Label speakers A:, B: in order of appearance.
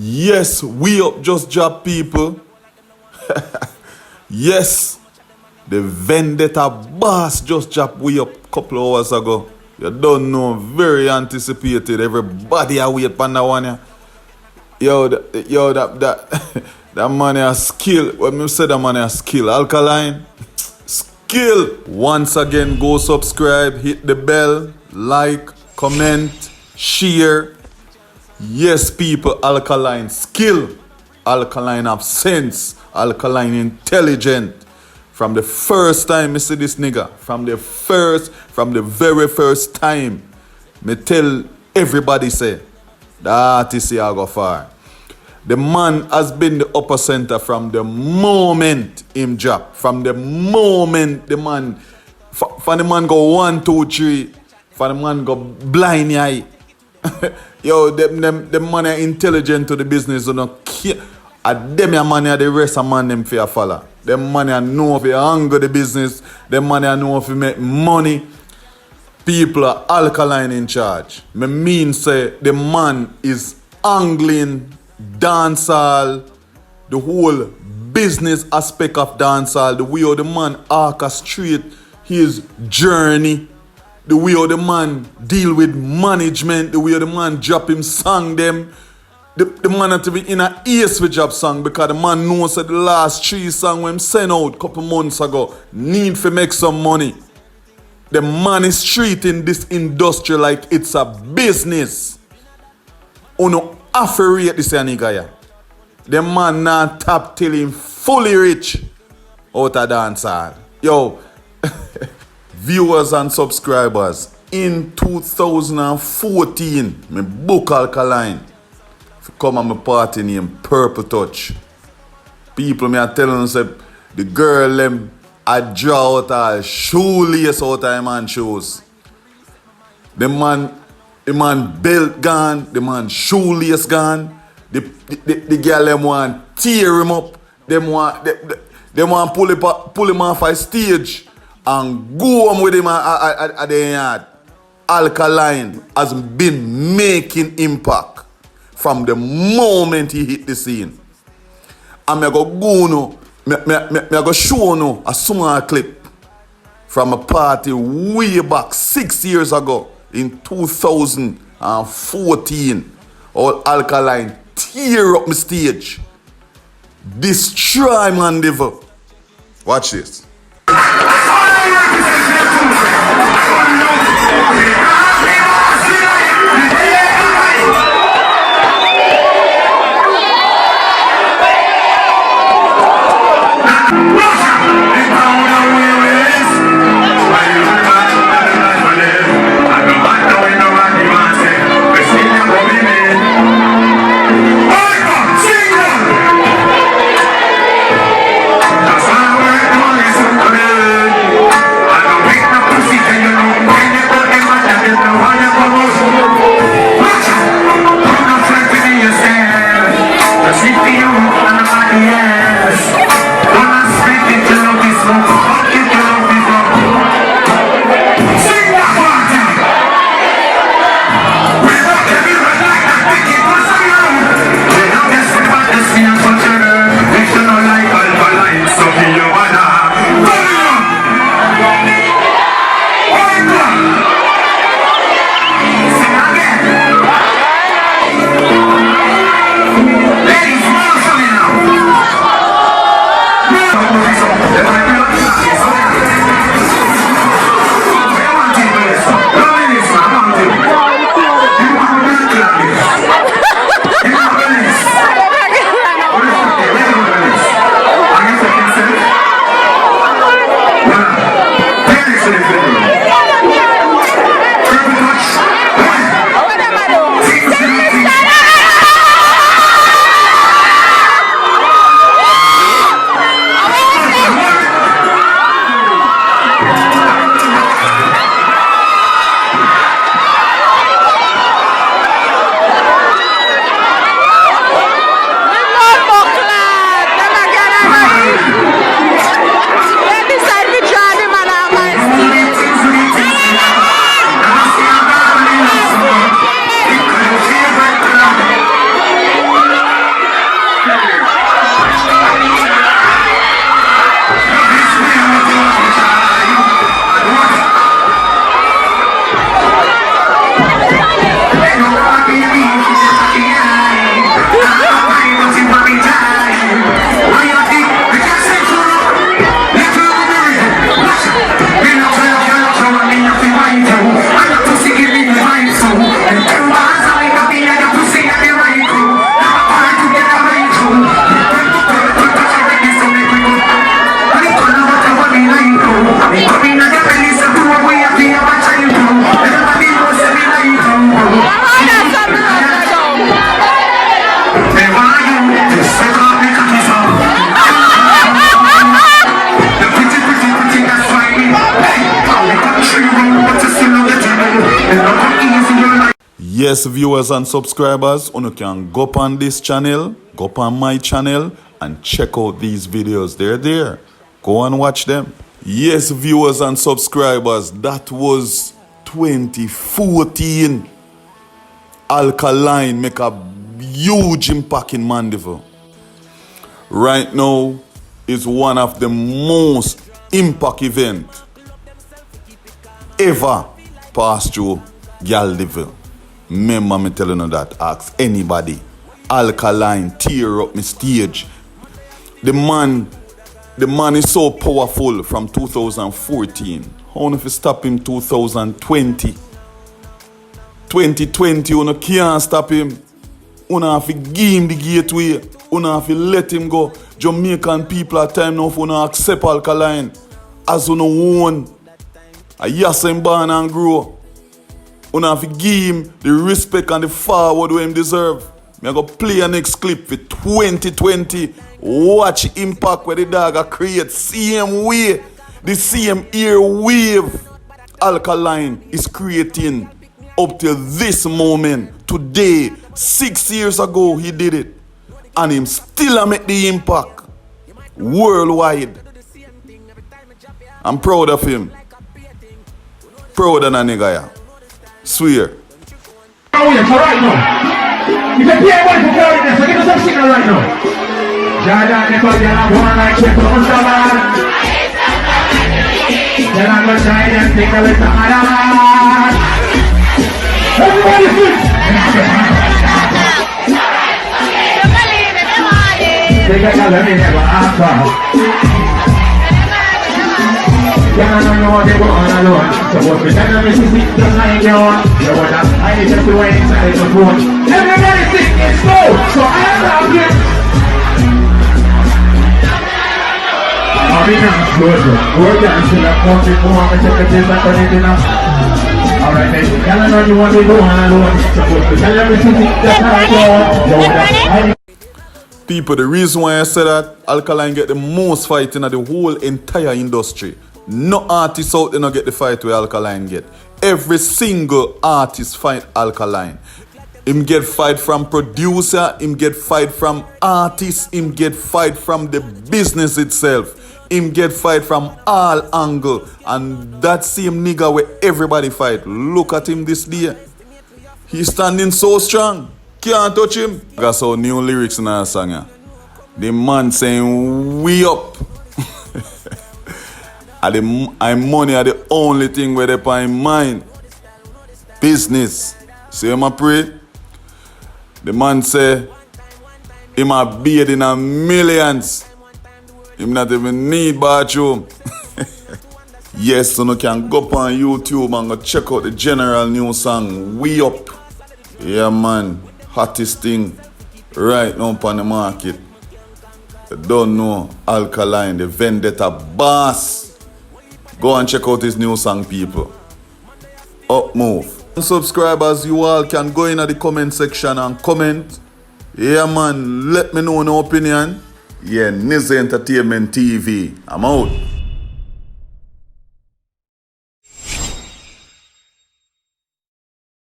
A: Yes, we up just job people. Yes, the vendetta boss just dropped we up a couple of hours ago. You don't know, very anticipated. Everybody are wait for that one. Yeah. That that man has skill. When me say that man has skill, Alkaline, skill. Once again, go subscribe, hit the bell, like, comment, share. Yes, people, Alkaline skill. Alkaline have sense. Alkaline intelligent. From the first time I see this nigga, from the very first time, me tell everybody say, the artist here go far. The man has been the upper center from the moment him drop. From the moment the man, for the man go 1, 2, 3, for the man go blind eye. Yo, them man are intelligent to the business, you know. And them your money, the rest of man them for follow. Them money know if you hunger the business. Them money know if you make money. People are Alkaline in charge. Me mean say the man is angling dancehall, the whole business aspect of dancehall, the way how the man orchestrate his journey, the way how the man deal with management, the way how the man drop him song them. The man had to be in a ace with job song because the man knows that the last 3 songs when him sent out a couple months ago need to make some money. The man is treating this industry like it's a business. Uno have to rate this nigga here. The man not tap till him fully rich out of dancehall. Yo, viewers and subscribers, in 2014, me book Alkaline. Come on my party name Purple Touch. People me are telling us that the girl them I draw out her shoelace out of man shoes. The man belt gone, the man shoelace gone. The girl them want tear him up. They want pull him off a stage and go home with him at the yard. Alkaline has been making impact from the moment he hit the scene. And I go show you a small clip from a party way back 6 years ago in 2014. All Alkaline tear up my stage. Destroy Mandeville. Watch this. Yes, viewers and subscribers, you can go up on this channel, go up on my channel, and check out these videos. They're there. Go and watch them. Yes, viewers and subscribers, that was 2014. Alkaline make a huge impact in Mandeville. Right now, it's one of the most impact event ever passed through Galdeville. Remember me telling you that. Ask anybody. Alkaline tear up my stage. The man is so powerful from 2014. How if you stop him 2020? 2020, you can't stop him. You have to give him the gateway. You have to let him go. Jamaican people are time now for you accept Alkaline as you own. Yes, him born and grow. You have to give him the respect and the forward where him deserve. I'm going to play a next clip for 2020. Watch the impact where the dog create. Same way, the same ear wave Alkaline is creating up till this moment. Today, 6 years ago, he did it. And him still make the impact worldwide. I'm proud of him. Proud of that nigga, yeah. Swear.
B: Oh yeah, so right now, you can play one for foreigners, so give us some signal right now. Jada, never get a one like check for Ustaman. Then I'm gonna try and take a little man. Everybody sing! Take a color, me never answer. I don't know what they go on alone. Suppose we tell them it's just like you want. You want that I need to wait inside the phone. Everybody sing, it's go! So I have it. I'll be nice, good. We're going to the country for one second and turn it enough. Alright, then. Tell them you want to go on alone. Suppose we tell them it's just like you want. You want that I
A: People, the reason why I say that Alkaline get the most fighting of the whole entire industry. No artist out there no get the fight where Alkaline get. Every single artist fight Alkaline. Him get fight from producer, him get fight from artist, him get fight from the business itself. Him get fight from all angle. And that same nigga where everybody fight. Look at him this day. He's standing so strong. Can't touch him. I got some new lyrics in our song. Yeah. The man saying, we up. And money are the only thing where they put in mind. Business. See him a pray? The man say, him a beard in a millions. Him not even need bathroom. Yes, so you can go up on YouTube and go check out the general new song, We Up. Yeah man, hottest thing right now on the market. You don't know, Alkaline, the Vendetta boss. Go and check out his new song, people. Up move. Subscribers, you all can go in the comment section and comment. Yeah man, let me know your opinion. Yeah, Nizzy Entertainment TV. I'm out.